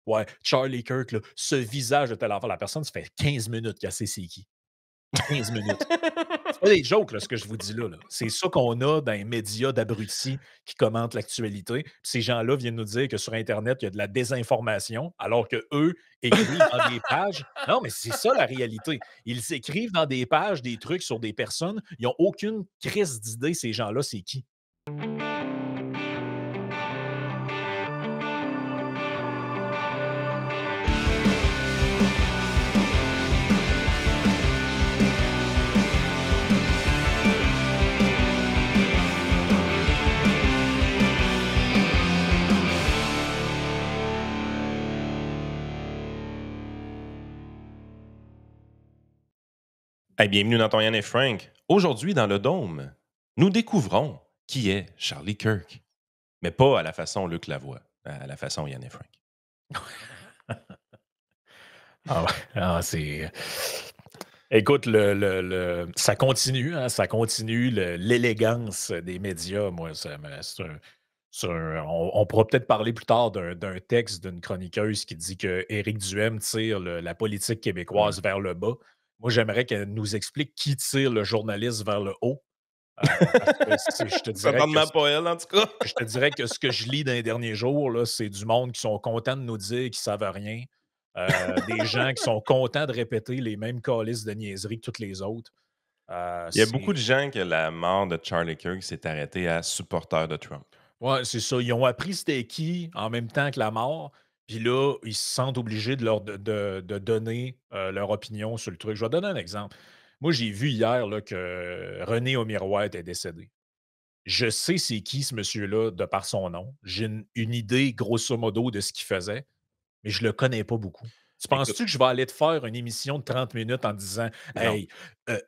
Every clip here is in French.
Ouais, Charlie Kirk, là, ce visage de telle affaire. La personne, ça fait 15 minutes qu'elle sait c'est qui. 15 minutes. C'est pas des jokes, là, ce que je vous dis là, là. C'est ça qu'on a dans les médias d'abrutis qui commentent l'actualité. Puis ces gens-là viennent nous dire que sur internet, il y a de la désinformation, alors qu'eux écrivent dans des pages non, mais c'est ça la réalité. Ils écrivent dans des pages des trucs sur des personnes, ils ont aucune crise d'idée, ces gens-là, c'est qui. Hey, bienvenue dans ton Yann et Frank. Aujourd'hui, dans le Dôme, nous découvrons qui est Charlie Kirk. Mais pas à la façon Luc Lavoie, à la façon Yann et Frank. Ah ouais, ah c'est écoute, ça continue, hein, ça continue, l'élégance des médias, moi, ça me on pourra peut-être parler plus tard d'un texte d'une chroniqueuse qui dit que Éric Duhem tire la politique Ouais. québécoise vers le bas. Moi, j'aimerais qu'elle nous explique qui tire le journaliste vers le haut, parce que Certainement pas elle, en tout cas. je te dirais que ce que je lis dans les derniers jours, là, c'est du monde qui sont contents de nous dire qu'ils savent rien, des gens qui sont contents de répéter les mêmes calices de niaiseries que toutes les autres. Il y a beaucoup de C'est gens que la mort de Charlie Kirk s'est arrêtée à supporters de Trump. Ouais, c'est ça. Ils ont appris c'était qui en même temps que la mort. Puis là, ils se sentent obligés de leur de donner, leur opinion sur le truc. Je vais donner un exemple. Moi, j'ai vu hier là, que René Aumirouette est décédé. Je sais c'est qui ce monsieur-là de par son nom. J'ai une idée grosso modo de ce qu'il faisait, mais je le connais pas beaucoup. Tu Écoute, penses-tu que je vais aller te faire une émission de 30 minutes en disant: non. «Hey,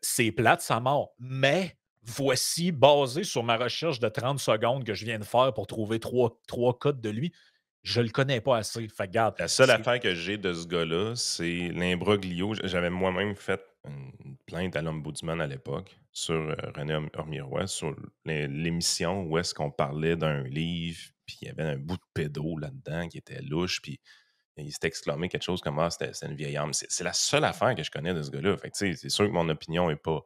c'est plate sa mort, mais voici, basé sur ma recherche de 30 secondes que je viens de faire pour trouver trois codes de lui», je le connais pas assez. Fait que regarde, La seule c'est affaire que j'ai de ce gars-là, c'est l'imbroglio. J'avais moi-même fait une plainte à l'Ombudsman à l'époque sur René Ormirois, sur l'émission où est-ce qu'on parlait d'un livre, puis il y avait un bout de pédo là-dedans qui était louche, puis il s'était exclamé quelque chose comme: «Ah, c'était une vieille âme». C'est la seule affaire que je connais de ce gars-là. Fait que, tu sais, c'est sûr que mon opinion est pas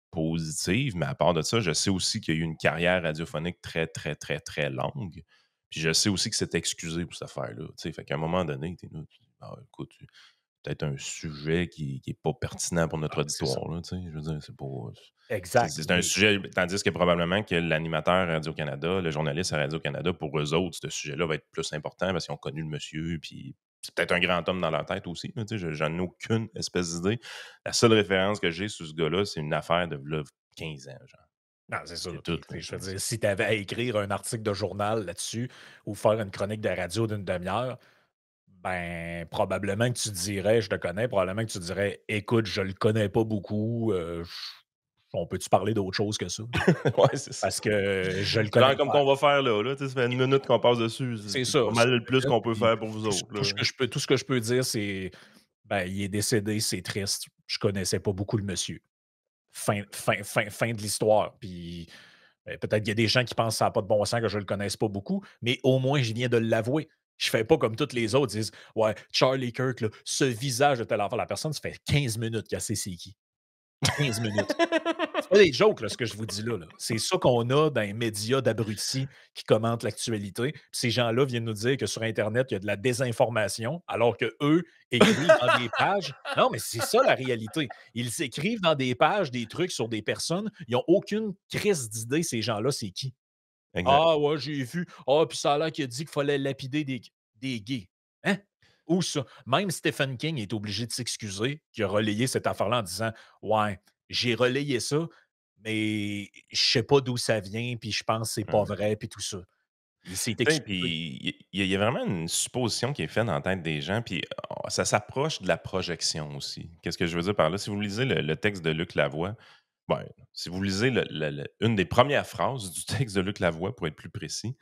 positive, mais à part de ça, je sais aussi qu'il y a eu une carrière radiophonique très, très, très, très longue. Puis je sais aussi que c'est excusé pour cette affaire-là. Tu sais, fait qu'à un moment donné, tu là, tu dis: «Ah, écoute, peut-être un sujet qui est pas pertinent pour notre ah, c'est ça. auditoire, là», tu sais? Je veux dire, c'est pas Exact, c'est un mais sujet tandis que probablement que l'animateur à Radio-Canada, le journaliste à Radio-Canada, pour eux autres, ce sujet-là va être plus important parce qu'ils ont connu le monsieur, puis c'est peut-être un grand homme dans leur tête aussi, là, tu sais? J'en ai aucune espèce d'idée. La seule référence que j'ai sur ce gars-là, c'est une affaire de v'là 15 ans, genre. non, c'est ça. C'est tout, Puis, tu là, sais, je veux tu sais. dire, si tu avais à écrire un article de journal là-dessus ou faire une chronique de radio d'une demi-heure, ben, probablement que tu dirais: «Je le connais», probablement que tu dirais: «Écoute, je le connais pas beaucoup, on peut-tu parler d'autre chose que ça?» Ouais, c'est ça. Parce que je le Genre connais comme pas. qu'on va faire là, tu sais, ça fait une minute qu'on passe dessus. C'est C'est ça, pas 5 mal le plus minutes, qu'on peut puis faire pour vous autres, là. tout ce que je peux dire, c'est, ben, il est décédé, c'est triste. Je connaissais pas beaucoup le monsieur. Fin de l'histoire, puis, peut-être qu'il y a des gens qui pensent que ça a pas de bon sens que je le connaisse pas beaucoup, mais au moins je viens de l'avouer. Je fais pas comme toutes les autres, disent: «Ouais, Charlie Kirk, là, ce visage de telle affaire». La personne, ça fait 15 minutes qu'elle sait c'est qui. 15 minutes. C'est pas des jokes, là, ce que je vous dis là, là. C'est ça qu'on a dans les médias d'abrutis qui commentent l'actualité. Puis ces gens-là viennent nous dire que sur internet, il y a de la désinformation, alors qu'eux écrivent dans des pages non, mais c'est ça la réalité. Ils écrivent dans des pages des trucs sur des personnes, ils ont aucune crise d'idée, ces gens-là, c'est qui? Exact. «Ah ouais, j'ai vu. Ah, puis ça a l'air qu'il a dit qu'il fallait lapider des gays». Hein? Où ça? Même Stephen King est obligé de s'excuser, qui a relayé cette affaire-là en disant: «Ouais, j'ai relayé ça, mais je sais pas d'où ça vient, puis je pense que c'est pas Ouais. vrai, puis tout ça». Il s'est Tu sais, excusé. puis il y a vraiment une supposition qui est faite dans la tête des gens, puis ça s'approche de la projection aussi. Qu'est-ce que je veux dire par là? Si vous lisez le texte de Luc Lavoie, ben, si vous lisez une des premières phrases du texte de Luc Lavoie, pour être plus précis,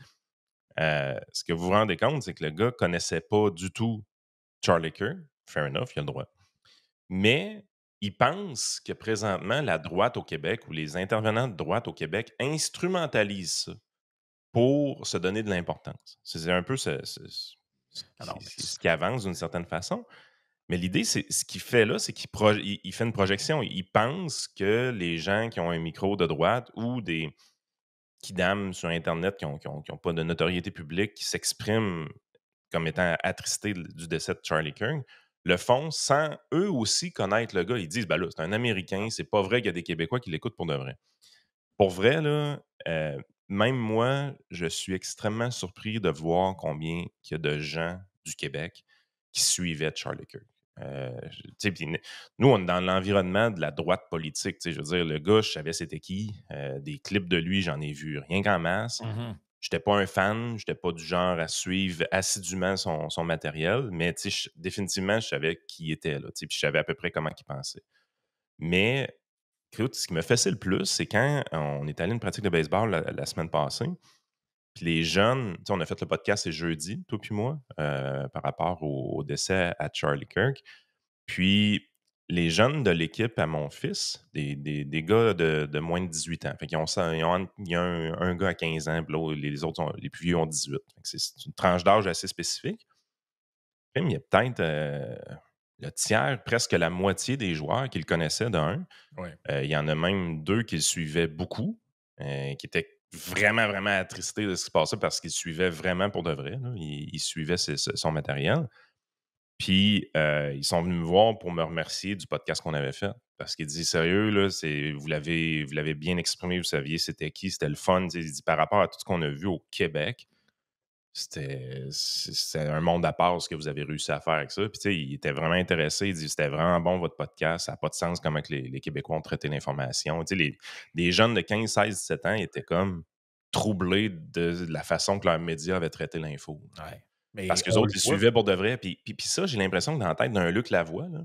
ce que vous vous rendez compte, c'est que le gars connaissait pas du tout Charlie Kirk. Fair enough, il a le droit. Mais il pense que présentement, la droite au Québec ou les intervenants de droite au Québec instrumentalisent ça pour se donner de l'importance. C'est un peu Ah non, mais ce qui avance d'une certaine façon. Mais l'idée, c'est ce qu'il fait là, c'est qu'il fait une projection. Il pense que les gens qui ont un micro de droite ou des kidams sur internet qui ont pas de notoriété publique, qui s'expriment comme étant attristés du décès de Charlie Kirk, le font sans eux aussi connaître le gars. Ils disent: «Ben là, c'est un Américain, c'est pas vrai qu'il y a des Québécois qui l'écoutent pour de vrai». Pour vrai là, même moi, je suis extrêmement surpris de voir combien il y a de gens du Québec qui suivaient Charlie Kirk. Je tu sais, puis nous, on est dans l'environnement de la droite politique, tu sais, je veux dire, le gars, je savais c'était qui, des clips de lui, j'en ai vu rien qu'en masse. mmh J'étais pas un fan, j'étais pas du genre à suivre assidûment son matériel, mais tu sais, définitivement, je savais qui il était, là, tu sais, puis je savais à peu près comment il pensait. Mais écoute, ce qui me fessait le plus, c'est quand on est allé à une pratique de baseball la semaine passée, puis les jeunes, tu sais, on a fait le podcast c'est jeudi, toi puis moi, par rapport au décès à Charlie Kirk. Puis les jeunes de l'équipe à mon fils, des gars de moins de 18 ans. Fait qu'ils ont ça, il y a un gars à 15 ans, puis les autres, les plus vieux ont 18. Fait que c'est une tranche d'âge assez spécifique. Crime, il y a peut-être le tiers, presque la moitié des joueurs qui le connaissaient d'un. Ouais. Il y en a même 2 qui le suivaient beaucoup, qui étaient vraiment, vraiment attristés de ce qui se passait parce qu'ils le suivaient vraiment pour de vrai, là. Ils suivaient son matériel. Puis, ils sont venus me voir pour me remercier du podcast qu'on avait fait. Parce qu'il dit: «Sérieux, là, vous l'avez bien exprimé, vous saviez c'était qui, c'était le fun». Tu sais, il dit: «Par rapport à tout ce qu'on a vu au Québec, c'était un monde à part ce que vous avez réussi à faire avec ça». Puis, tu sais, il était vraiment intéressé. Il dit: «C'était vraiment bon votre podcast. Ça a pas de sens comment que les Québécois ont traité l'information». Tu sais, les jeunes de 15, 16, 17 ans étaient comme troublés de la façon que leurs médias avaient traité l'info. Ouais. Parce Mais qu'eux on autres, le ils voit. suivaient pour de vrai. Puis ça, j'ai l'impression que dans la tête d'un Luc Lavoie, là,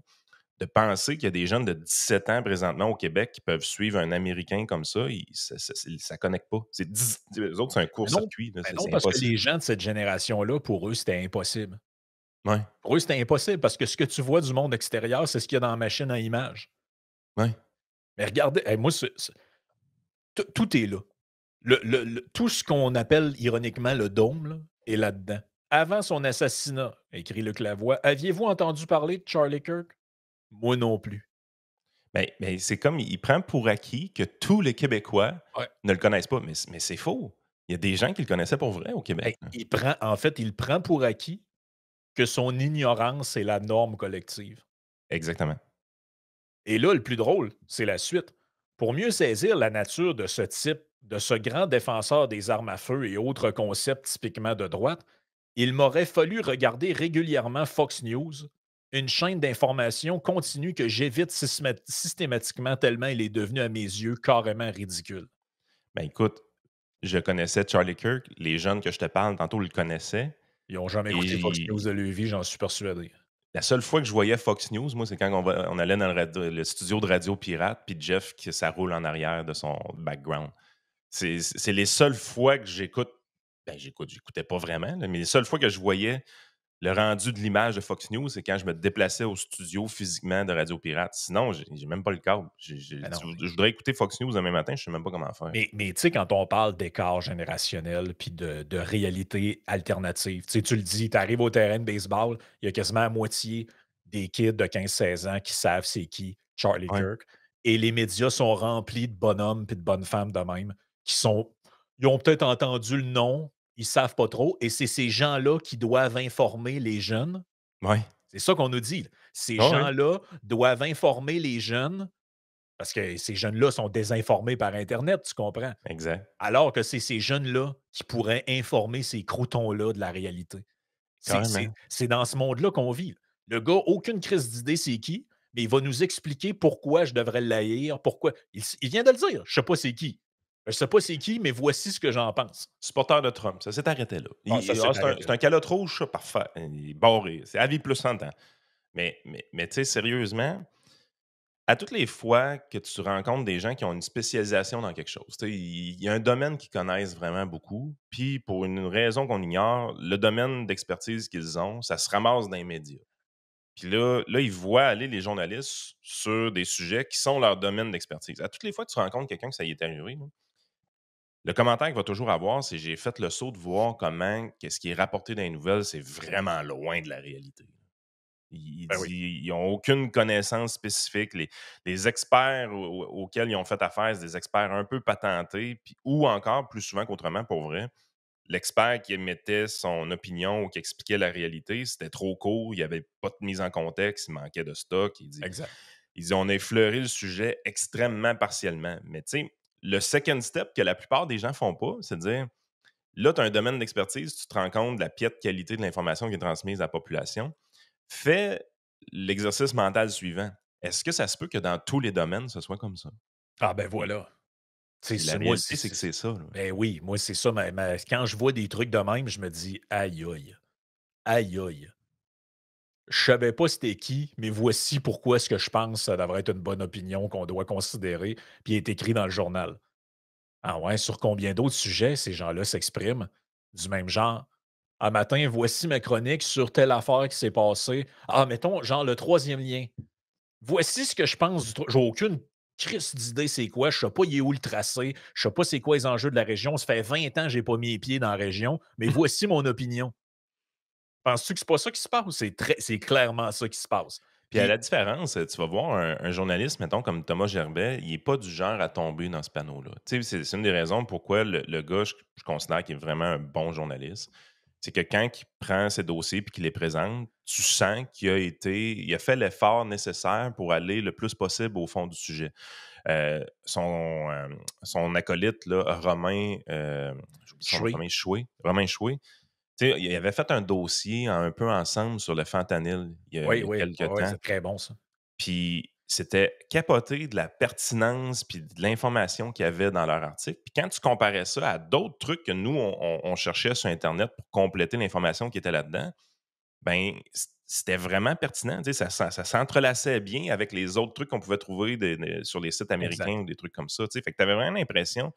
de penser qu'il y a des jeunes de 17 ans présentement au Québec qui peuvent suivre un Américain comme ça, ça connecte pas. Eux autres, c'est un Mais non, court-circuit, là, mais non, c'est parce que impossible. les gens de cette génération-là, pour eux, c'était impossible. Ouais, Pour eux, c'était impossible parce que ce que tu vois du monde extérieur, c'est ce qu'il y a dans la machine à images. ouais, Mais regardez, moi, tout est là. Tout ce qu'on appelle ironiquement le dôme là, est là-dedans. Avant son assassinat, écrit Luc Lavoie, aviez-vous entendu parler de Charlie Kirk? Moi non plus. mais c'est comme il prend pour acquis que tous les Québécois Ouais. ne le connaissent pas, mais c'est faux. Il y a des gens qui le connaissaient pour vrai au Québec, Hey, là. il prend pour acquis que son ignorance est la norme collective. Exactement. Et là, le plus drôle, c'est la suite. Pour mieux saisir la nature de ce type, de ce grand défenseur des armes à feu et autres concepts typiquement de droite, il m'aurait fallu regarder régulièrement Fox News, une chaîne d'information continue que j'évite systématiquement tellement il est devenu à mes yeux carrément ridicule. Ben, écoute, je connaissais Charlie Kirk, les jeunes que je te parle tantôt le connaissaient Ils n'ont jamais et écouté Fox News j'ai de leur vie, j'en suis persuadé. la seule fois que je voyais Fox News, moi, c'est quand on allait dans le studio de Radio Pirate, puis Jeff, qui ça roule en arrière de son background. C'est les seules fois que j'écoutais pas vraiment, là, mais les seules fois que je voyais le rendu de l'image de Fox News, c'est quand je me déplaçais au studio physiquement de Radio Pirate. Sinon, j'ai même pas le câble. Ben non, Je voudrais écouter Fox News demain matin, je sais même pas comment faire. mais tu sais, quand on parle d'écart générationnel puis de réalité alternative, tu sais, tu le dis, tu arrives au terrain de baseball, il y a quasiment la moitié des kids de 15 16 ans qui savent c'est qui Charlie Ouais, Kirk et les médias sont remplis de bonhommes puis de bonnes femmes de même qui sont ils ont peut-être entendu le nom, ils savent pas trop et c'est ces gens-là qui doivent informer les jeunes. ouais. C'est ça qu'on nous dit, là. Ces Ah ouais, gens-là doivent informer les jeunes parce que ces jeunes-là sont désinformés par internet, tu comprends? exact. Alors que c'est ces jeunes-là qui pourraient informer ces croutons-là de la réalité. Carrément. C'est dans ce monde-là qu'on vit. Le gars, aucune crise d'idée c'est qui, mais il va nous expliquer pourquoi je devrais l'haïr, pourquoi il vient de le dire, je sais pas c'est qui. Je sais pas c'est qui, mais voici ce que j'en pense. Supporter de Trump, ça s'est arrêté là. Ah, ça s'est arrêté C'est là. un calotte rouge, ça, parfait. Il est barré. C'est à vie plus 100 ans. Mais tu sais, sérieusement, à toutes les fois que tu rencontres des gens qui ont une spécialisation dans quelque chose, tu sais, il y a un domaine qu'ils connaissent vraiment beaucoup, puis pour une raison qu'on ignore, le domaine d'expertise qu'ils ont, ça se ramasse dans les médias. Puis là, ils voient aller les journalistes sur des sujets qui sont leur domaine d'expertise. À toutes les fois que tu rencontres quelqu'un que ça y est arrivé, là, Le commentaire qu'il va toujours avoir, c'est: «J'ai fait le saut de voir comment qu'est-ce qui est rapporté dans les nouvelles, c'est vraiment loin de la réalité». Il Ben oui, dit: «Ils ont aucune connaissance spécifique. Les experts auxquels ils ont fait affaire, c'est des experts un peu patentés», puis ou encore, plus souvent qu'autrement, pour vrai, l'expert qui émettait son opinion ou qui expliquait la réalité, c'était trop court, il n'y avait pas de mise en contexte, il manquait de stock. exact. Il dit: «On a effleuré le sujet extrêmement partiellement». Mais tu sais, le second step que la plupart des gens font pas, c'est de dire: là, tu as un domaine d'expertise, tu te rends compte de la piètre qualité de l'information qui est transmise à la population. Fais l'exercice mental suivant. Est-ce que ça se peut que dans tous les domaines, ce soit comme ça? Ah ben Et voilà. Tu sais, puis la moi, réalité, c'est que c'est ça, là. ben oui, moi, c'est ça, quand je vois des trucs de même, je me dis: «Aïe, aïe, aïe, aïe. Je savais pas c'était qui, mais voici pourquoi ce que je pense, ça devrait être une bonne opinion qu'on doit considérer», puis il est écrit dans le journal. Ah ouais, sur combien d'autres sujets ces gens-là s'expriment du même genre? «Ah matin, voici ma chronique sur telle affaire qui s'est passée». Ah, mettons, genre le troisième lien. Voici ce que je pense du j'ai aucune crisse d'idée c'est quoi, je sais pas il est où le tracé, je sais pas c'est quoi les enjeux de la région. Ça fait 20 ans que j'ai pas mis les pieds dans la région, mais voici mon opinion. Penses-tu que c'est pas ça qui se passe? C'est clairement ça qui se passe. Puis à Puis la différence, tu vas voir un journaliste, mettons, comme Thomas Gerbet, il est pas du genre à tomber dans ce panneau-là. Tu sais, c'est une des raisons pourquoi le gars, je considère qu'il est vraiment un bon journaliste. C'est que quand il prend ses dossiers puis qu'il les présente, tu sens il a fait l'effort nécessaire pour aller le plus possible au fond du sujet. Son acolyte, là, Romain, j'oublie son nom de Choué, famille, Romain Choué, tu sais, il avait fait un dossier un peu ensemble sur le fentanyl il oui, y a oui, ouais, quelque ouais, temps. c'est très bon ça. Puis c'était capoté de la pertinence puis de l'information qu'il y avait dans leur article. Puis quand tu comparais ça à d'autres trucs que nous, on cherchait sur internet pour compléter l'information qui était là-dedans, ben c'était vraiment pertinent. Tu sais, ça s'entrelaçait bien avec les autres trucs qu'on pouvait trouver sur les sites américains Exact. ou des trucs comme ça, tu sais. Fait que tu avais vraiment l'impression,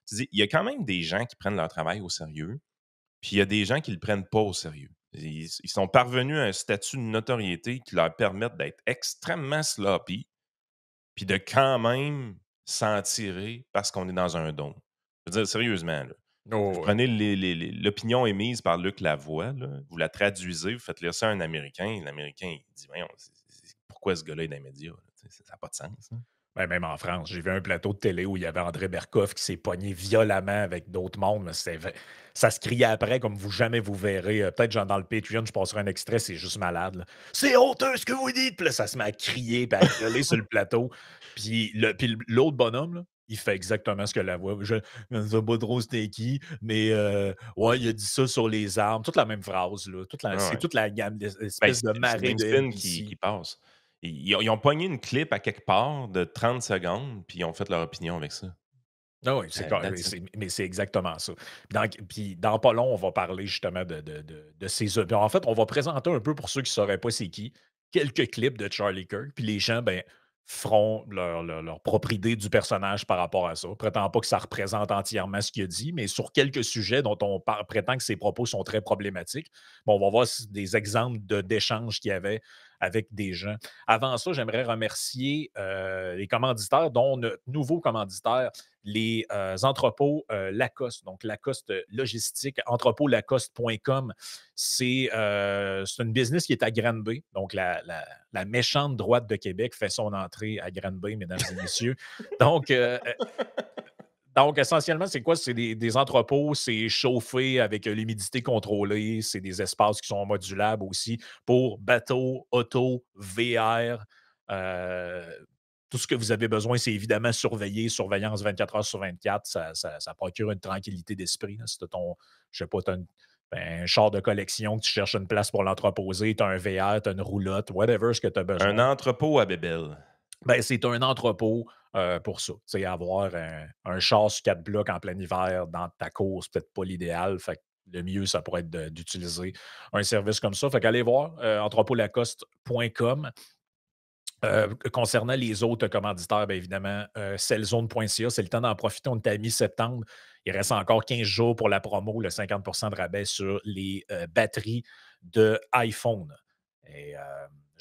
tu dis: «Il y a quand même des gens qui prennent leur travail au sérieux». Puis il y a des gens qui le prennent pas au sérieux. Ils sont parvenus à un statut de notoriété qui leur permettent d'être extrêmement sloppy, puis de quand même s'en tirer parce qu'on est dans un don. Je veux dire, sérieusement, là, vous Oh, ouais. prenez l'opinion émise par Luc Lavoie, là, vous la traduisez, vous faites lire ça à un Américain, l'Américain, il dit: «Voyons, pourquoi ce gars-là est dans les médias, là? Tu sais, ça n'a pas de sens, hein». Ben, même en France, j'ai vu un plateau de télé où il y avait André Berkoff qui s'est pogné violemment avec d'autres mondes, mais ça se criait après comme vous jamais vous verrez. Peut-être genre dans le Patreon, je passerai un extrait, c'est juste malade, là. «C'est honteux ce que vous dites!» Puis là, ça se met à crier puis à gueuler sur le plateau. Puis l'autre bonhomme, là, il fait exactement ce que la voix. Je ne sais pas trop c'était qui, mais ouais, il a dit ça sur les armes. Toute la même phrase, là. Ah C'est ouais. toute la gamme, Ben, l'espèce de c'est le marée même de spin qui NPC. passe. Ils ont pogné une clip à quelque part de 30 secondes, puis ils ont fait leur opinion avec ça. Ah oui, c'est quand That's it. mais c'est exactement ça. Puis dans pas long, on va parler justement de ces en fait, on va présenter un peu pour ceux qui ne sauraient pas c'est qui, quelques clips de Charlie Kirk, puis les gens, ben, feront leur propre idée du personnage par rapport à ça. Prétend pas que ça représente entièrement ce qu'il a dit, mais sur quelques sujets dont on prétend que ses propos sont très problématiques, bon, on va voir des exemples d'échanges qu'il y avait avec des gens. Avant ça, j'aimerais remercier, les commanditaires, dont notre nouveau commanditaire, les entrepôts Lacoste, donc Lacoste Logistique, entrepôtlacoste.com. C'est une business qui est à Granby, donc la méchante droite de Québec fait son entrée à Granby, mesdames et messieurs. Donc, donc, essentiellement, c'est quoi? C'est des entrepôts, c'est chauffé avec l'humidité contrôlée, c'est des espaces qui sont modulables aussi pour bateaux, auto, VR. euh, Tout ce que vous avez besoin, c'est évidemment surveiller, surveillance 24 heures sur 24. Ça procure une tranquillité d'esprit, là. Si tu ton, je sais pas, un char de collection, que tu cherches une place pour l'entreposer, tu as un VR, tu as une roulotte, whatever ce que tu as Un besoin. entrepôt à bébelle. Ben, c'est un entrepôt, pour ça. Tu sais, avoir un char sur 4 blocs en plein hiver dans ta cour, c'est peut-être pas l'idéal. Fait que le mieux, ça pourrait être d'utiliser un service comme ça. Fait qu'allez voir, entrepôtlacoste.com. Concernant les autres commanditaires, bien évidemment, sellzone.ca, c'est le temps d'en profiter. On est à mi-septembre. Il reste encore 15 jours pour la promo, le 50 de rabais sur les batteries de iPhone. Et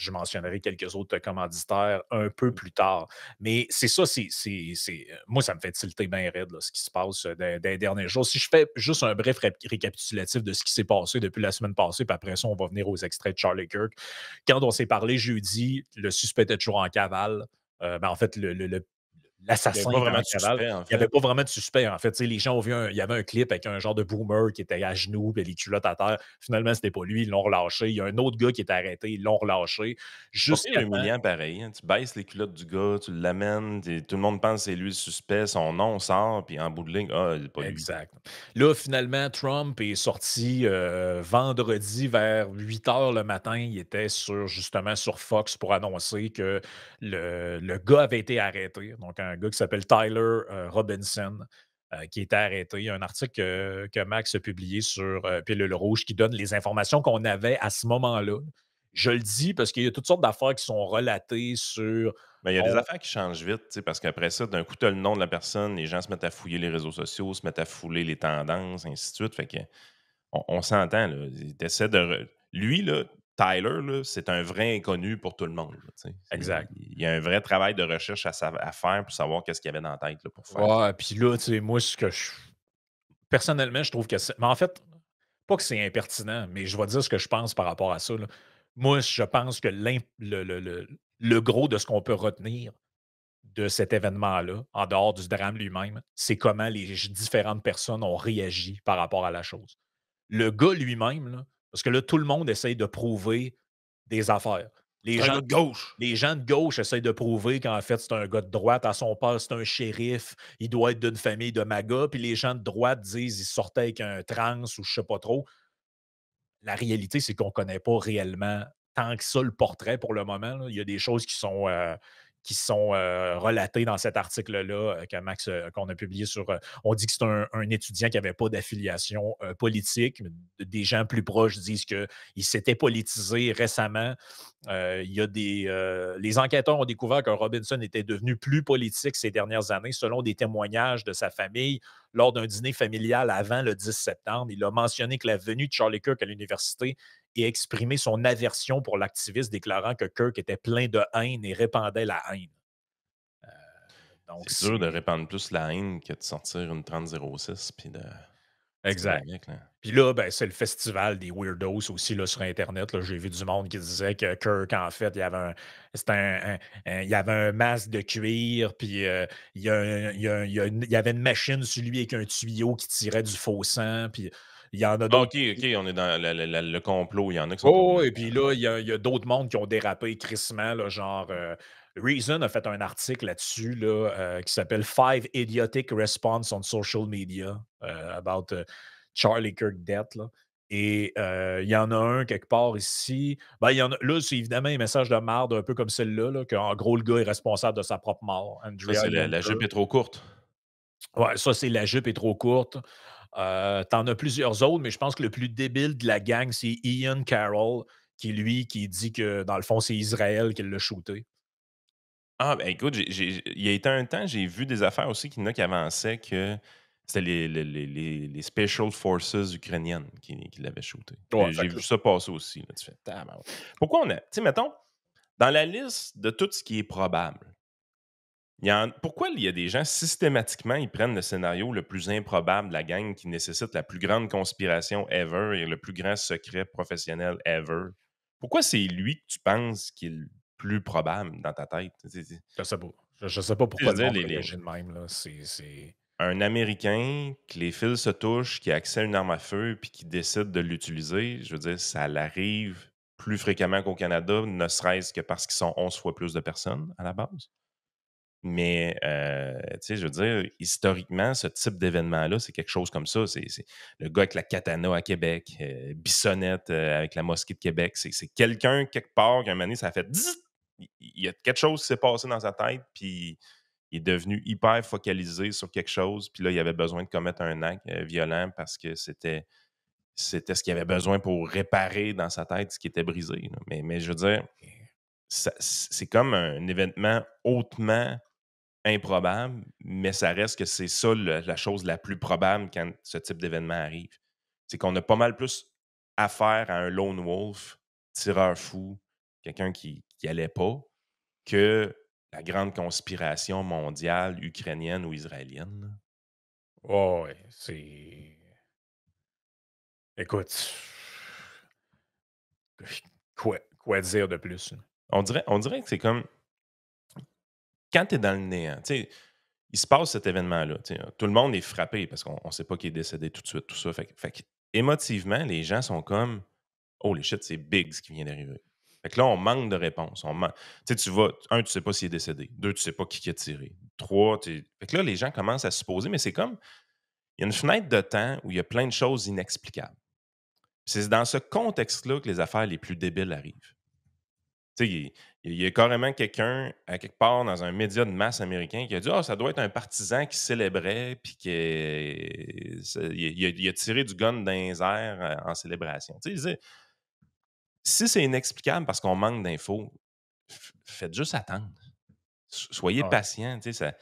Je mentionnerai quelques autres commanditaires un peu plus tard. Mais c'est ça, moi, ça me fait tilter bien raide, là, ce qui se passe dans les derniers jours. Si je fais juste un bref récapitulatif de ce qui s'est passé depuis la semaine passée, puis après ça, on va venir aux extraits de Charlie Kirk. Quand on s'est parlé jeudi, le suspect était toujours en cavale. Ben, en fait, Il y avait l'assassin pas était vraiment en de cavale. suspect, en Il n'y avait fait. pas vraiment de suspect, en fait. Tu sais, les gens ont vu il y avait un clip avec un genre de boomer qui était à genoux, puis les culottes à terre. Finalement, c'était pas lui, ils l'ont relâché. Il y a un autre gars qui était arrêté, ils l'ont relâché. C'est pas pire Jusqu'à temps. humiliant pareil, hein. Tu baisses les culottes du gars, tu l'amènes, tout le monde pense que c'est lui le suspect, son nom sort, puis en bout de ligne, ah, c'est pas lui. Exact. Là, finalement, Trump est sorti vendredi vers 8 heures le matin. Il était justement sur Fox pour annoncer que le gars avait été arrêté. Donc, un gars qui s'appelle Tyler Robinson, qui était arrêté. Il y a un article que Max a publié sur Pilule Rouge qui donne les informations qu'on avait à ce moment-là. Je le dis parce qu'il y a toutes sortes d'affaires qui sont relatées sur. Mais il y a des Bon, affaires qui changent vite, tu sais, parce qu'après ça, d'un coup, tu as le nom de la personne, les gens se mettent à fouiller les réseaux sociaux, se mettent à fouler les tendances, ainsi de suite. Fait que on s'entend, là. Tu de lui, là, Tyler, là, c'est un vrai inconnu pour tout le monde, là, tu sais. exact. Il y a un vrai travail de recherche à faire pour savoir qu'est-ce qu'il y avait dans la tête, là, pour faire ça. Ouais, puis là, tu sais, moi, personnellement, je trouve que c'est. Mais en fait, pas que c'est impertinent, mais je vais dire ce que je pense par rapport à ça, là. Moi, je pense que le gros de ce qu'on peut retenir de cet événement-là, en dehors du drame lui-même, c'est comment les différentes personnes ont réagi par rapport à la chose. Le gars lui-même, là, parce que là, tout le monde essaye de prouver des affaires. Les C'est un gens gars de gauche! les gens de gauche essayent de prouver qu'en fait, c'est un gars de droite. À son père, c'est un shérif. Il doit être d'une famille de MAGA. Puis les gens de droite disent qu'il sortait avec un trans ou je sais pas trop. La réalité, c'est qu'on ne connaît pas réellement tant que ça le portrait pour le moment, là. Il y a des choses qui sont relatées dans cet article-là qu'on a publié sur. On dit que c'est un étudiant qui n'avait pas d'affiliation politique. Mais des gens plus proches disent qu'il s'était politisé récemment. Les enquêteurs ont découvert que Robinson était devenu plus politique ces dernières années, selon des témoignages de sa famille. Lors d'un dîner familial avant le 10 septembre, il a mentionné que la venue de Charlie Kirk à l'université et exprimé son aversion pour l'activiste, déclarant que Kirk était plein de haine et répandait la haine. Euh, donc, C'est dur de c'est répandre plus la haine que de sortir une 3006 puis de tirer exact. avec, là. Puis là, ben, c'est le festival des weirdos aussi là, sur Internet. Là. J'ai vu du monde qui disait que Kirk, en fait, c'était il y avait un masque de cuir, puis il y avait une machine sur lui avec un tuyau qui tirait du faux sang, puis il y en a Ah, d'autres. OK, OK, on est dans le complot. Il y en a qui sont Oh, tombés et puis là-dedans. là, il y a d'autres mondes qui ont dérapé crissement, là, genre, Reason a fait un article là-dessus, là, qui s'appelle Five Idiotic Response on Social Media about Charlie Kirk Death, là. Et il y en a un quelque part ici. Ben, il y en a, là, c'est évidemment un message de marde, un peu comme celle-là, là, qu'en gros, le gars est responsable de sa propre mort. Ça, Andrea c'est la jupe Younger. est trop courte. Ouais, ça, c'est la jupe est trop courte. T'en as plusieurs autres, mais je pense que le plus débile de la gang, c'est Ian Carroll, qui dit que, dans le fond, c'est Israël qui l'a shooté. Ah, ben, écoute, il y a été un temps, j'ai vu des affaires aussi qu'il y en a qui avançaient que c'était les Special Forces ukrainiennes qui l'avaient shooté. Ouais, fait J'ai que vu ça passer aussi, là. Tu fais: «Tabarouette». Pourquoi on a tu sais, mettons, dans la liste de tout ce qui est probable, pourquoi il y a des gens systématiquement, ils prennent le scénario le plus improbable de la gang qui nécessite la plus grande conspiration ever et le plus grand secret professionnel ever? Pourquoi c'est lui que tu penses qui est le plus probable dans ta tête? je sais pas. Je sais pas Tu sais, pourquoi je le veux monde dire, réagit de même, là. C'est un Américain, que les fils se touchent, qui a accès à une arme à feu puis qui décide de l'utiliser, je veux dire, ça l'arrive plus fréquemment qu'au Canada, ne serait-ce que parce qu'ils sont 11 fois plus de personnes à la base. Mais, tu sais, je veux dire, historiquement, ce type d'événement-là, c'est quelque chose comme ça. C'est le gars avec la katana à Québec, Bissonnette avec la mosquée de Québec. C'est quelqu'un, quelque part, qu'à un moment donné, ça a fait Dzz! Il y a quelque chose qui s'est passé dans sa tête, puis il est devenu hyper focalisé sur quelque chose. Puis là, il avait besoin de commettre un acte violent parce que c'était ce qu'il avait besoin pour réparer dans sa tête ce qui était brisé, là. Mais je veux dire, c'est comme un événement hautement improbable, mais ça reste que c'est ça la chose la plus probable quand ce type d'événement arrive. C'est qu'on a pas mal plus affaire à un lone wolf, tireur fou, quelqu'un qui allait pas, que la grande conspiration mondiale ukrainienne ou israélienne, là. Ouais, ouais, c'est écoute, quoi dire de plus, là? On dirait que c'est comme quand tu es dans le néant, tu sais, il se passe cet événement-là, tu sais, tout le monde est frappé parce qu'on sait pas qui est décédé tout de suite, tout ça. Fait que émotivement, les gens sont comme: «Holy shit, c'est big ce qui vient d'arriver». Fait que là, on manque de réponses. Tu sais, tu vas, un, tu sais pas s'il est décédé. 2, tu sais pas qui a tiré. 3, fait que là, les gens commencent à supposer, mais c'est comme, il y a une fenêtre de temps où il y a plein de choses inexplicables. C'est dans ce contexte-là que les affaires les plus débiles arrivent. Tu sais, il y a carrément quelqu'un, à quelque part, dans un média de masse américain qui a dit: «Ah, ça doit être un partisan qui célébrait, puis il a tiré du gun dans les airs, en célébration». Tu sais, si c'est inexplicable parce qu'on manque d'infos, faites juste attendre. Soyez Ouais. patient, tu sais,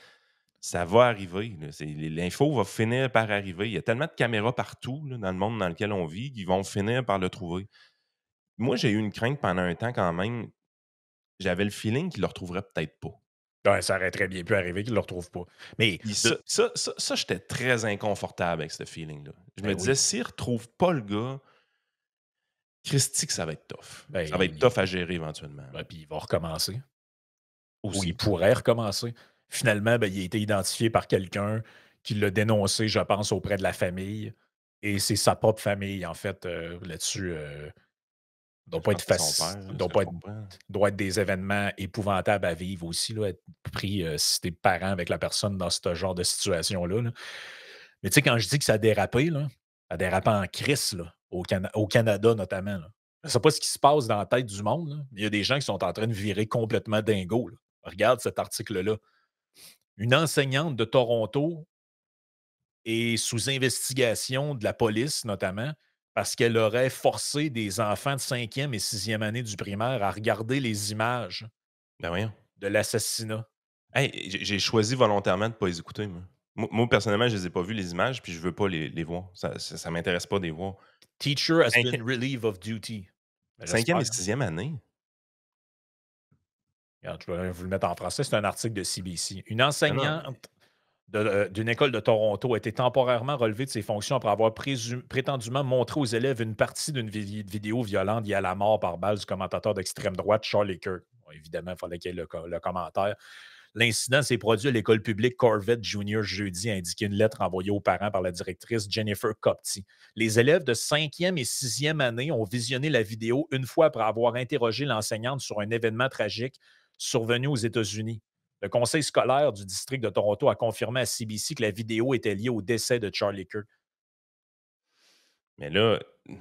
ça va arriver, là. L'info va finir par arriver. Il y a tellement de caméras partout, là, dans le monde dans lequel on vit, qu'ils vont finir par le trouver. Moi, j'ai eu une crainte pendant un temps quand même. J'avais le feeling qu'ils le retrouveraient peut-être pas. Ouais, ça aurait très bien pu arriver qu'ils le retrouvent pas. Mais Puis de ça, j'étais très inconfortable avec ce feeling-là. Je me ben disais: oui, «S'ils retrouvent pas le gars, Christi que ça va être tough». ben Ça va être tough à gérer éventuellement, là. puis il va recommencer ou il Aussi. pourrait recommencer. Finalement, ben, il a été identifié par quelqu'un qui l'a dénoncé, je pense, auprès de la famille et c'est sa propre famille, en fait, là-dessus, doit Je pas pense être que c'est son facile. père, là, ce que je comprends. Doit être des événements épouvantables à vivre aussi, là, être pris, si tu parent avec la personne dans ce genre de situation-là, là. Mais tu sais, quand je dis que ça a dérapé, là, ça a dérapé en crisse, là, au Canada notamment, là. Je sais pas ce qui se passe dans la tête du monde, là, mais il y a des gens qui sont en train de virer complètement dingos, là. Regarde cet article-là. Une enseignante de Toronto est sous investigation de la police, notamment, parce qu'elle aurait forcé des enfants de 5e et 6e année du primaire à regarder les images Ben voyons. de l'assassinat. Hey, j'ai choisi volontairement de pas les écouter, moi. Moi, personnellement, je les ai pas vues, les images, puis je veux pas les voir. Ça m'intéresse pas de les voir. Teacher has Cinqui been relieved of duty. Ben, 5e et j'espère. 6e année? Regarde, je vais vous le mettre en français. C'est un article de CBC. Une Non, non, mais enseignante d'une école de Toronto a été temporairement relevée de ses fonctions après avoir prétendument montré aux élèves une partie d'une vidéo violente liée à la mort par balle du commentateur d'extrême droite Charlie Kirk. Bon, évidemment, il fallait qu'il y ait le commentaire. L'incident s'est produit à l'école publique Corvette Junior jeudi, a indiqué une lettre envoyée aux parents par la directrice Jennifer Copty. Les élèves de 5e et 6e année ont visionné la vidéo une fois après avoir interrogé l'enseignante sur un événement tragique survenu aux États-Unis. Le conseil scolaire du district de Toronto a confirmé à CBC que la vidéo était liée au décès de Charlie Kirk. mais là,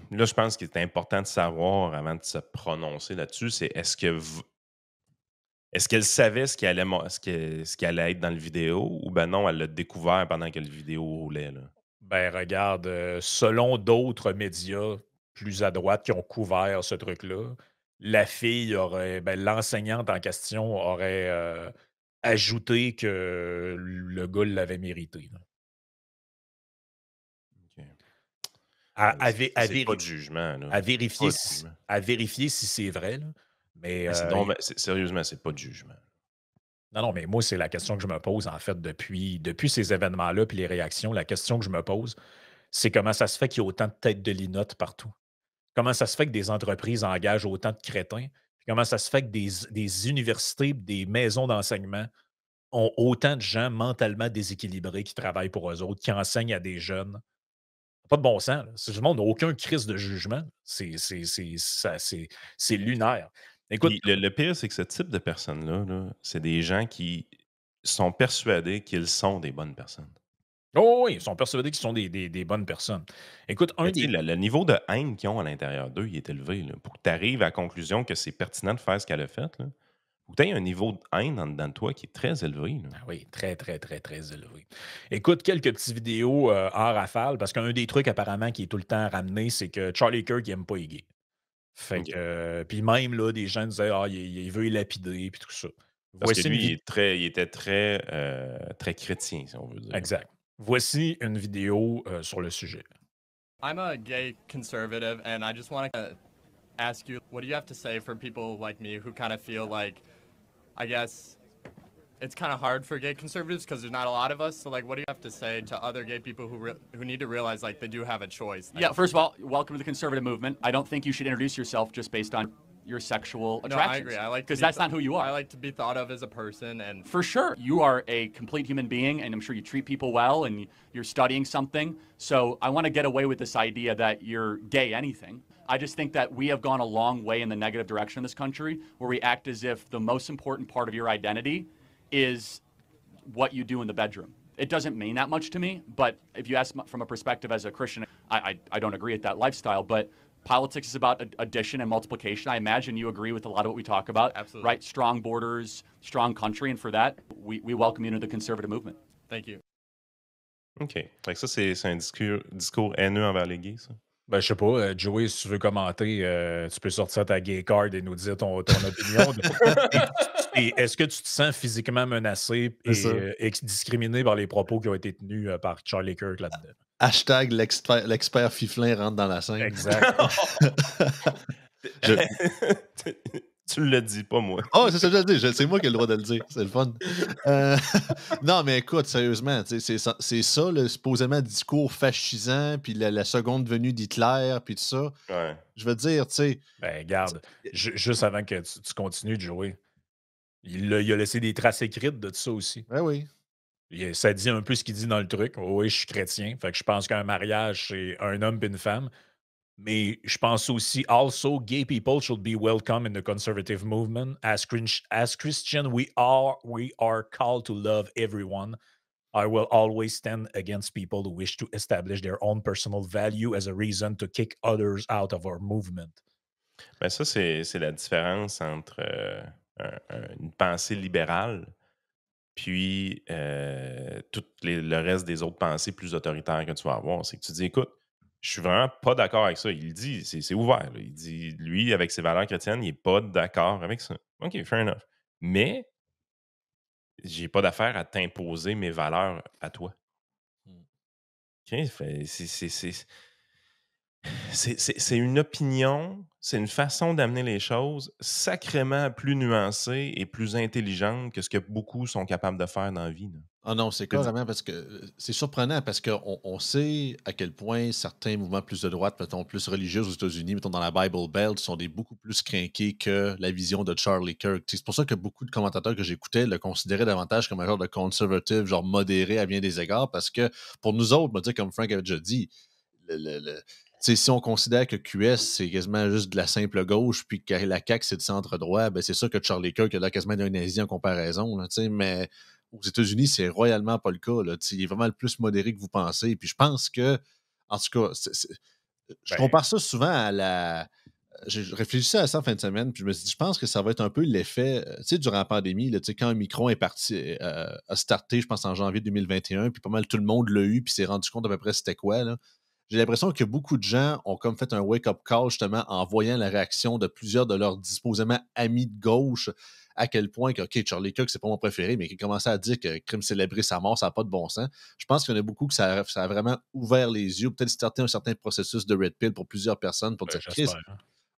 je pense qu'il est important de savoir avant de se prononcer là-dessus, c'est est-ce qu'elle savait ce qui allait ce qui allait être dans le vidéo ou ben non, elle l'a découvert pendant que le vidéo roulait, là? Ben, regarde, selon d'autres médias plus à droite qui ont couvert ce truc-là, la fille aurait ben, l'enseignante en question aurait, ajouté que le gars l'avait mérité, là. OK. À Mais à c'est vé c'est c'est pas de jugement, là. Pas de jugement. à vérifier si c'est vrai, là, mais, Hey, c'est donc ben sérieusement, c'est pas de jugement. non, non, mais moi, c'est la question que je me pose, en fait, depuis ces événements-là, puis les réactions. La question que je me pose, c'est comment ça se fait qu'il y a autant de têtes de linotte partout? Comment ça se fait que des entreprises engagent autant de crétins? Puis comment ça se fait que des universités, des maisons d'enseignement ont autant de gens mentalement déséquilibrés qui travaillent pour eux autres, qui enseignent à des jeunes? Pas de bon sens, là. Le monde n'a aucun crise de jugement. C'est lunaire. Écoute, Puis le pire, c'est que ce type de personnes-là, là, c'est des gens qui sont persuadés qu'ils sont des bonnes personnes. oh oui, ils sont persuadés qu'ils sont des bonnes personnes. Écoute, un Mais tu sais, des le niveau de haine qu'ils ont à l'intérieur d'eux, il est élevé, là. Pour que tu arrives à la conclusion que c'est pertinent de faire ce qu'elle a fait, là, faut que tu aies un niveau de haine en dedans de toi qui est très élevé, là. Ah oui, très, très, très, très élevé. Écoute, quelques petites vidéos, en rafale, parce qu'un des trucs apparemment qui est tout le temps ramené, c'est que Charlie Kirk, il aime pas les gays. Fait que, OK. puis même là, des gens disaient: «Ah, il veut les lapider» puis tout ça. Parce que Voici une lui, vid il était très, très chrétien, si on veut dire. exact. Voici une vidéo, sur le sujet. I'm a gay conservative, and I just want to ask you, what do you have to say for people like me who kind of feel like, I guess, it's kind of hard for gay conservatives because there's not a lot of us. So, like, what do you have to say to other gay people who need to realize, like, they do have a choice? Yeah, first of all, welcome to the conservative movement. I don't think you should introduce yourself just based on your sexual attractions. No, I agree. I like because that's not who you are. I like to be thought of as a person, and for sure, you are a complete human being, and I'm sure you treat people well, and you're studying something. So I want to get away with this idea that you're gay anything. I just think that we have gone a long way in the negative direction in this country, where we act as if the most important part of your identity is what you do in the bedroom. It doesn't mean that much to me, but if you ask from a perspective as a Christian, I don't agree with that lifestyle, but politics is about addition and multiplication. I imagine you agree with a lot of what we talk about. Absolutely. Right? Strong borders, strong country, and for that, we welcome you into the conservative movement. Thank you. OK. Fait que ça, c'est un discours haineux envers les gays, ça? Ben, je sais pas, Joey, si tu veux commenter, tu peux sortir ta gay card et nous dire ton opinion. Est-ce que tu te sens physiquement menacé et discriminé par les propos qui ont été tenus par Charlie Kirk là-dedans? Hashtag l'expert Fiflin rentre dans la scène. Exact. Tu le dis, pas moi. Oh, c'est ça que je le dis. C'est moi qui ai le droit de le dire. C'est le fun. Non, mais écoute, sérieusement, c'est ça, le supposément discours fascisant, puis la seconde venue d'Hitler, puis tout ça. Ouais. Je veux dire, tu sais. Ben, regarde, juste avant que tu continues de jouer, il a laissé des traces écrites de tout ça aussi. Ben oui. Ça dit un peu ce qu'il dit dans le truc. Oui, je suis chrétien. Fait que je pense qu'un mariage, c'est un homme et une femme. Mais je pense aussi, also, gay people should be welcome in the conservative movement. As Christian, we are called to love everyone. I will always stand against people who wish to establish their own personal value as a reason to kick others out of our movement. Ben ça, c'est la différence entre une pensée libérale puis tout le reste des autres pensées plus autoritaires que tu vas avoir. C'est que tu dis, écoute, je suis vraiment pas d'accord avec ça. Il le dit, c'est ouvert. Là. Il dit, lui, avec ses valeurs chrétiennes, il n'est pas d'accord avec ça. OK, fair enough. Mais j'ai pas d'affaire à t'imposer mes valeurs à toi. OK? C'est une opinion, c'est une façon d'amener les choses sacrément plus nuancée et plus intelligente que ce que beaucoup sont capables de faire dans la vie. Là. Ah non, c'est carrément parce que c'est surprenant parce qu'on sait à quel point certains mouvements plus de droite, mettons plus religieux aux États-Unis, mettons dans la Bible Belt, sont beaucoup plus crinqués que la vision de Charlie Kirk. C'est pour ça que beaucoup de commentateurs que j'écoutais le considéraient davantage comme un genre de conservative, genre modéré à bien des égards, parce que pour nous autres, on va dire, comme Frank avait déjà dit, si on considère que QS, c'est quasiment juste de la simple gauche, puis que la CAQ, c'est du centre-droit, ben c'est sûr que Charlie Kirk a là quasiment d'un nazi en comparaison. Là, mais aux États-Unis, c'est royalement pas le cas. Là, il est vraiment le plus modéré que vous pensez. Puis je pense que, en tout cas, je compare ça souvent à la. Je réfléchissais à ça en fin de semaine, puis je me suis dit, je pense que ça va être un peu l'effet, durant la pandémie, là, quand Omicron est parti, a starté, je pense, en janvier 2021, puis pas mal tout le monde l'a eu, puis s'est rendu compte à peu près c'était quoi, là. J'ai l'impression que beaucoup de gens ont comme fait un wake-up call, justement, en voyant la réaction de plusieurs de leurs supposément amis de gauche, à quel point que, OK, Charlie Kirk, c'est pas mon préféré, mais qui commençait à dire que crime célébrer sa mort, ça n'a pas de bon sens. Je pense qu'il y en a beaucoup que ça a vraiment ouvert les yeux, peut-être starté un certain processus de red pill pour plusieurs personnes, pour dire, Chris,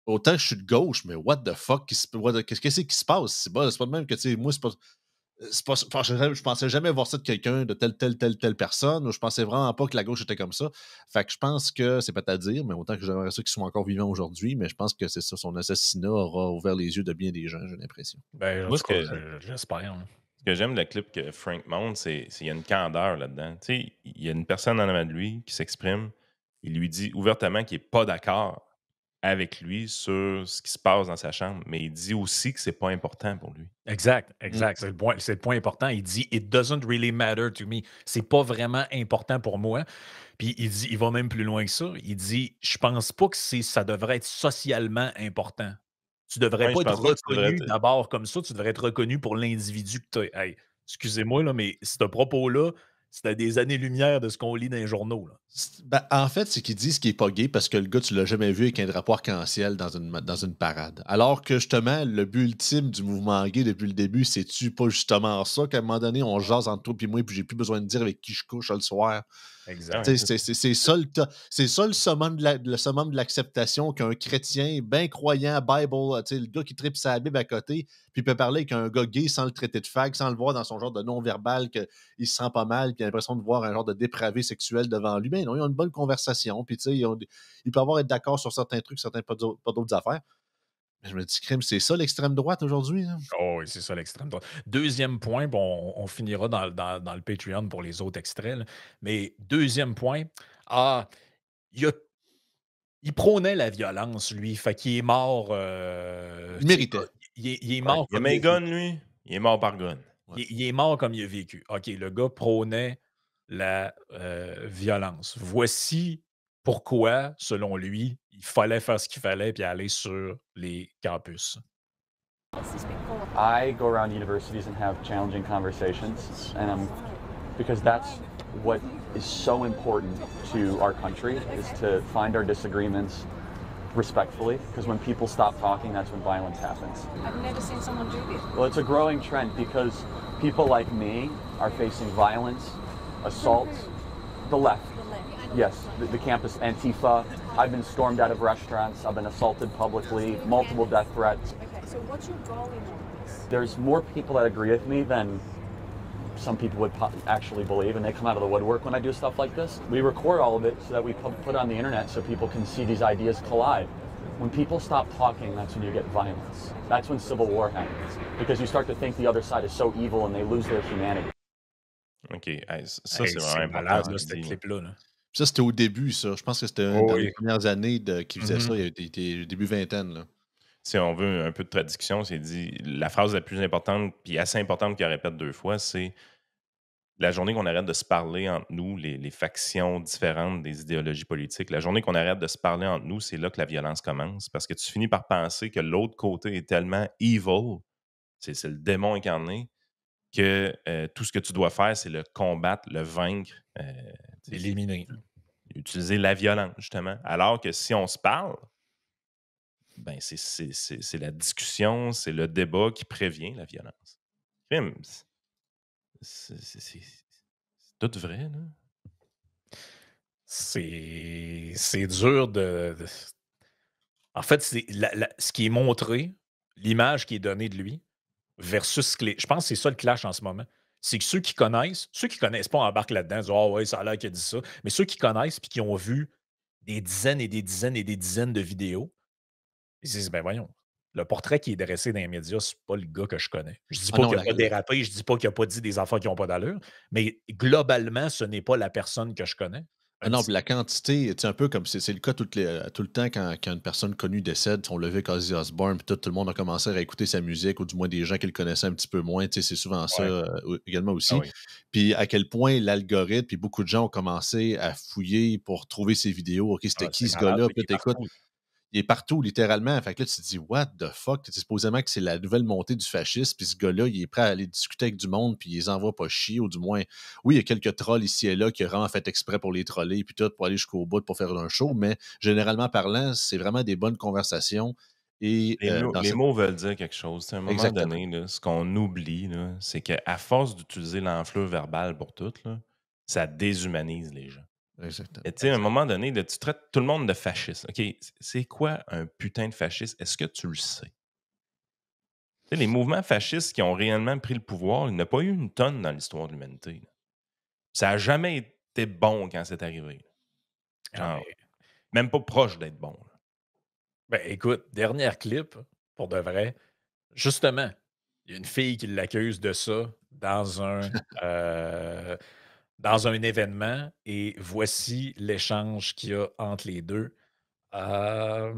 autant que je suis de gauche, mais what the fuck, qu'est-ce qui se passe? C'est pas de même que, tu sais, moi, je pensais jamais voir ça de quelqu'un de telle personne, ou je pensais vraiment pas que la gauche était comme ça. Fait que je pense que c'est pas à dire, mais autant que j'aimerais ça qu'ils soient encore vivants aujourd'hui, mais je pense que c'est ça, son assassinat aura ouvert les yeux de bien des gens, j'ai l'impression. Ben, moi, j'espère. Hein. Ce que j'aime de le clip que Frank montre, c'est qu'il y a une candeur là-dedans. Tu sais, il y a une personne en avant de lui qui s'exprime, il lui dit ouvertement qu'il n'est pas d'accord avec lui sur ce qui se passe dans sa chambre, mais il dit aussi que c'est pas important pour lui. Exact. C'est le point important. Il dit It doesn't really matter to me. C'est pas vraiment important pour moi. Puis il va même plus loin que ça. Il dit Je pense pas que ça devrait être socialement important. Tu devrais pas être reconnu d'abord comme ça. Tu devrais être reconnu pour l'individu que tu es. Hey, excusez-moi, là, mais ce propos-là, c'était des années-lumière de ce qu'on lit dans les journaux. Là. Ben, en fait, c'est qu'ils disent qu'il n'est pas gay parce que le gars, tu l'as jamais vu avec un drapeau arc-en-ciel dans une parade. Alors que justement, le but ultime du mouvement gay depuis le début, c'est-tu pas justement ça qu'à un moment donné, on jase entre toi et moi, puis j'ai plus besoin de dire avec qui je couche le soir. Exact. C'est ça, le summum de l'acceptation qu'un chrétien bien croyant, Bible, le gars qui tripe sa Bible à côté, puis peut parler avec un gars gay sans le traiter de fag, sans le voir dans son genre de non-verbal, qu'il se sent pas mal, puis il a l'impression de voir un genre de dépravé sexuel devant lui. Mais non, ils ont une bonne conversation, puis il peut avoir être d'accord sur certains trucs, certains pas d'autres affaires. Mais je me dis, crime, c'est ça l'extrême droite aujourd'hui? Hein? Oh oui, c'est ça l'extrême droite. Deuxième point, bon, on finira dans le Patreon pour les autres extraits, là, mais deuxième point, il, a- il prônait la violence, lui, fait qu'il est mort. Il méritait. Il est mort Il comme aimait il a les guns, lui. Il est mort par gun. il est mort comme il a vécu. OK, le gars prônait la violence. Voici pourquoi, selon lui, il fallait faire ce qu'il fallait puis aller sur les campus. I go around universities and have challenging conversations, and because that's what is so important to our country, is to find our disagreements respectfully, because when people stop talking, that's when violence happens. I've never seen someone do this. Well, it's a growing trend because people like me are facing violence, assaults, the left. Yes, the campus Antifa. I've been stormed out of restaurants. I've been assaulted publicly, multiple death threats. Okay, so what's your goal in all this? There's more people that agree with me than some people would actually believe, and they come out of the woodwork when I do stuff like this. We record all of it so that we put it on the internet so people can see these ideas collide. When people stop talking, that's when you get violence. That's when civil war happens, because you start to think the other side is so evil and they lose their humanity. OK. Hey, ça, Hey, c'est c'est vraiment malade, important. là, ce clip-là. Là. Ça, c'était au début, ça. Je pense que c'était Oh, dans oui. les premières années qu'il faisait ça. Mhm. Il était début vingtaine. Là. Si on veut un peu de traduction, c'est dit la phrase la plus importante, puis assez importante qu'il répète 2 fois, c'est la journée qu'on arrête de se parler entre nous, les factions différentes des idéologies politiques, la journée qu'on arrête de se parler entre nous, c'est là que la violence commence. Parce que tu finis par penser que l'autre côté est tellement evil, c'est le démon incarné, que tout ce que tu dois faire, c'est le combattre, le vaincre, Éliminer. utiliser la violence, justement. Alors que si on se parle, ben c'est la discussion, c'est le débat qui prévient la violence. Crime, c'est tout vrai, là. C'est dur de. En fait, c'est ce qui est montré, l'image qui est donnée de lui, versus ce que je pense que c'est ça le clash en ce moment. C'est que ceux qui connaissent pas embarquent là-dedans, disent ouais, ça a l'air qu'il a dit ça. Mais ceux qui connaissent puis qui ont vu des dizaines et des dizaines et des dizaines de vidéos, ils se disent ben voyons, le portrait qui est dressé dans les médias, c'est pas le gars que je connais. Je dis pas qu'il n'a pas dérapé, je dis pas qu'il n'a pas dit des affaires qui n'ont pas d'allure, mais globalement, ce n'est pas la personne que je connais. Ah non, puis la quantité, un peu comme c'est le cas tout le temps quand une personne connue décède, on levait Ozzy Osbourne, puis tout le monde a commencé à réécouter sa musique, ou du moins des gens qui le connaissaient un petit peu moins, c'est souvent ça également aussi. Ah oui. Puis à quel point l'algorithme, puis beaucoup de gens ont commencé à fouiller pour trouver ses vidéos. OK, c'était qui ce gars-là? Puis t'écoutes. Il est partout, littéralement. Fait que là, tu te dis, what the fuck? Tu sais, supposément que c'est la nouvelle montée du fascisme, puis ce gars-là, il est prêt à aller discuter avec du monde, puis il les envoie pas chier, ou du moins, oui, il y a quelques trolls ici et là qui ont vraiment fait exprès pour les troller, puis tout, pour aller jusqu'au bout, pour faire un show, mais généralement parlant, c'est vraiment des bonnes conversations. Et, les mots veulent dire quelque chose. À un moment Exactement. donné, là, ce qu'on oublie, là, c'est qu'à force d'utiliser l'enflure verbale pour tout, là, ça déshumanise les gens. Exactement. Et tu sais, à un moment donné, là, tu traites tout le monde de fasciste. OK, c'est quoi un putain de fasciste? Est-ce que tu le sais? Tu sais, les mouvements fascistes qui ont réellement pris le pouvoir, il n'y en a pas eu une tonne dans l'histoire de l'humanité. Ça n'a jamais été bon quand c'est arrivé. Genre, même pas proche d'être bon. Là. Ben écoute, dernier clip, pour de vrai. Justement, il y a une fille qui l'accuse de ça dans un événement et voici l'échange qu'il y a entre les deux. Voilà.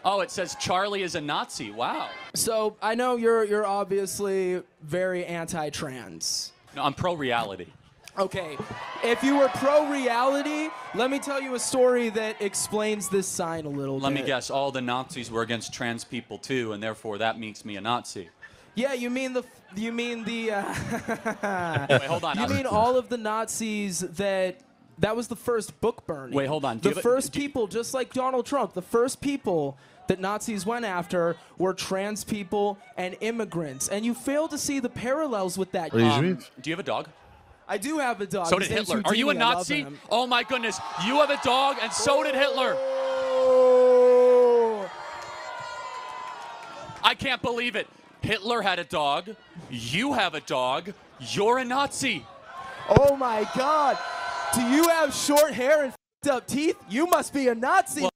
Oh, it says Charlie is a Nazi. Wow. So I know you're obviously very anti-trans. No, I'm pro-reality. Okay, if you were pro-reality, let me tell you a story that explains this sign a little bit. Let me guess, all the Nazis were against trans people too, and therefore that makes me a Nazi. Yeah, you mean the Wait, hold on. you mean all of the Nazis that was the first book burning. Wait, hold on. The first people, just like Donald Trump, the first people that Nazis went after were trans people and immigrants. And you fail to see the parallels with that. Les Juifs? Do you have a dog? I do have a dog. So His did name's Hitler. Are you a Houdini. I love Nazi? him. Oh my goodness. You have a dog, and so did Hitler. Oh. I can't believe it. Hitler had a dog. You have a dog. You're a Nazi. Oh my God. Do you have short hair and f***ed up teeth? You must be a Nazi. Well,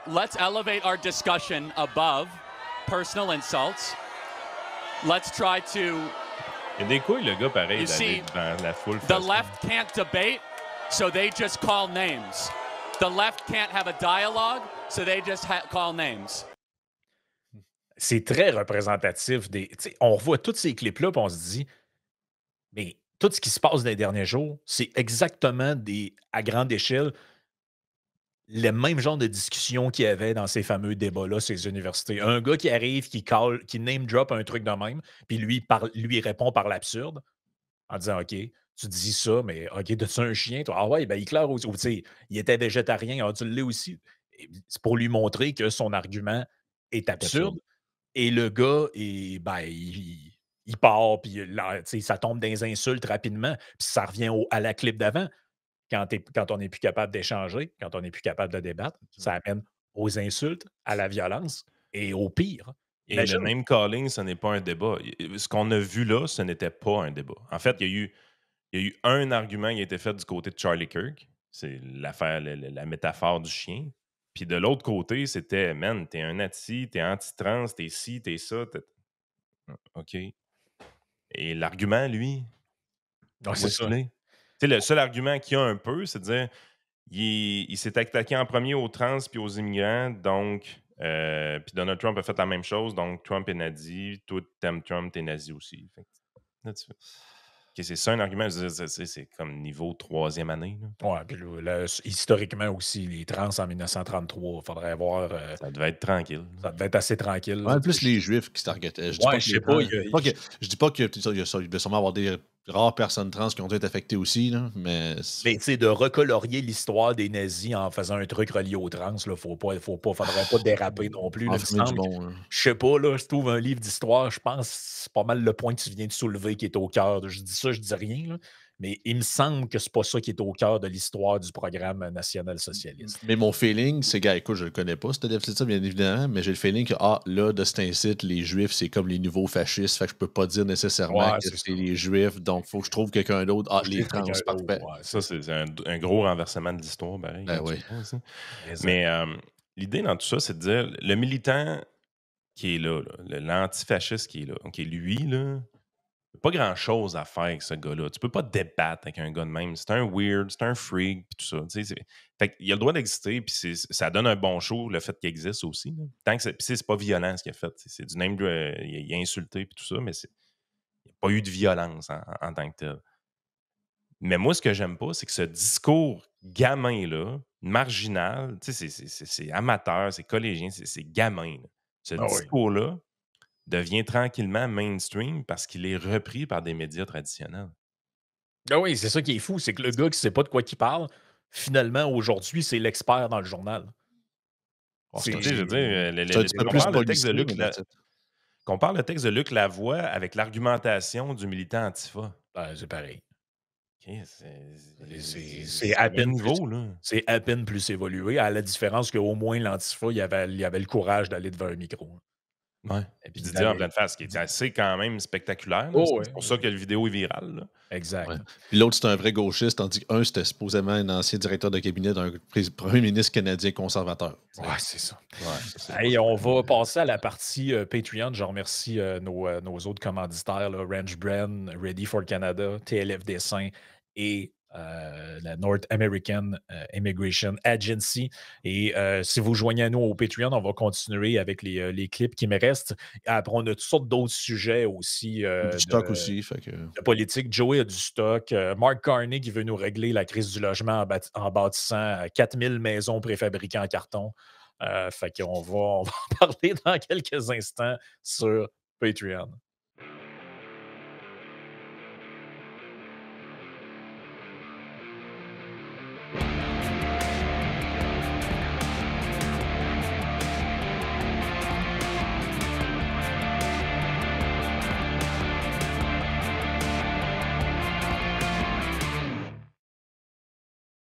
let's elevate our discussion above personal insults. Let's try to. Il y a des couilles, le gars, pareil, You see, dans la foule. The left can't debate, so they just call names. The left can't have a dialogue, so they just call names. C'est très représentatif des. On revoit tous ces clips-là, puis on se dit, mais tout ce qui se passe dans les derniers jours, c'est exactement à grande échelle le même genre de discussion qu'il y avait dans ces fameux débats-là, ces universités. Un gars qui arrive, qui name drop un truc de même, puis lui répond par l'absurde en disant OK, tu dis ça, mais OK, t'as-tu un chien? Toi? Ah ouais, ben il claire aussi. Ou, tu sais, il était végétarien, ah, tu l'es aussi. C'est pour lui montrer que son argument est absurde. Et le gars, il part, puis là, tu sais, ça tombe dans les insultes rapidement, puis ça revient à la clip d'avant. Quand on n'est plus capable d'échanger, quand on n'est plus capable de débattre, ça amène aux insultes, à la violence et au pire. Et le name calling, ce n'est pas un débat. Ce qu'on a vu là, ce n'était pas un débat. En fait, il y a eu un argument qui a été fait du côté de Charlie Kirk. C'est l'affaire, la métaphore du chien. Puis de l'autre côté, c'était, man, t'es un nazi, t'es anti-trans, t'es ci, t'es ça. OK. Et l'argument, lui, c'est ça. Le seul argument qu'il y a un peu, c'est de dire il s'est attaqué en premier aux trans puis aux immigrants, donc puis Donald Trump a fait la même chose, donc Trump est nazi, toi t'aimes Trump, t'es nazi aussi. Fait que, là, c'est ça un argument, c'est comme niveau 3e année. Oui, puis là, historiquement aussi, les trans en 1933, il faudrait voir. Ça devait être tranquille. Ça devait être assez tranquille. Ouais, plus les Juifs qui se targetaient. Je dis pas qu'il doit sûrement avoir des rares personnes trans qui ont été affectées aussi, là, mais tu sais, de recolorier l'histoire des nazis en faisant un truc relié aux trans, il faudrait pas déraper non plus. Là, je sais pas, là, je trouve un livre d'histoire, je pense que c'est pas mal le point que tu viens de soulever qui est au cœur. Je dis ça, je dis rien, là, mais il me semble que c'est pas ça qui est au cœur de l'histoire du programme national-socialiste. Mais mon feeling, c'est, gars, écoute, je le connais pas, ce déficit-là, bien évidemment, mais j'ai le feeling que, là, de cet incite, les Juifs, c'est comme les nouveaux fascistes, fait que je peux pas dire nécessairement que c'est les Juifs, donc faut que je trouve quelqu'un d'autre. Ah, les trans, c'est parfait. Ça, c'est un gros renversement de l'histoire, pareil. Oui. Mais l'idée dans tout ça, c'est de dire, le militant qui est là, l'antifasciste qui est là, OK, lui, là, pas grand-chose à faire avec ce gars-là. Tu peux pas débattre avec un gars de même. C'est un weird, c'est un freak, puis tout ça. Fait qu'il a le droit d'exister, puis ça donne un bon show, le fait qu'il existe aussi. Là. Tant que c'est pas violent ce qu'il a fait. C'est du name, il a insulté, puis tout ça, mais il n'y a pas eu de violence en tant que tel. Mais moi, ce que j'aime pas, c'est que ce discours gamin-là, marginal, c'est amateur, c'est collégien, c'est gamin. Là. Ce discours-là devient tranquillement mainstream parce qu'il est repris par des médias traditionnels. Ah oui, c'est ça qui est fou, c'est que le gars qui ne sait pas de quoi il parle, finalement, aujourd'hui, c'est l'expert dans le journal. Je veux dire, compare le texte de Luc Lavoie avec l'argumentation du militant Antifa. C'est pareil. Okay, c'est à peine niveau, là. C'est à peine plus évolué, à la différence qu'au moins l'Antifa, il y avait le courage d'aller devant un micro. Ouais. Et puis de dire en pleine face, qui est assez quand même spectaculaire. C'est pour ça que la vidéo est virale. Là. Exact. Ouais. Puis l'autre, c'est un vrai gauchiste, tandis qu'un, c'était supposément un ancien directeur de cabinet d'un premier ministre canadien conservateur. Ouais, c'est ça. Ouais, on va passer à la partie Patreon. Je remercie nos autres commanditaires, là, Ranch Brand, Ready for Canada, TLF Dessin et la North American Immigration Agency. Et si vous joignez à nous au Patreon, on va continuer avec les clips qui me restent. Après, on a toutes sortes d'autres sujets aussi. Du stock aussi. Fait que... de politique. Joey a du stock. Mark Carney qui veut nous régler la crise du logement en bâtissant 4000 maisons préfabriquées en carton. Fait qu'on va en parler dans quelques instants sur Patreon.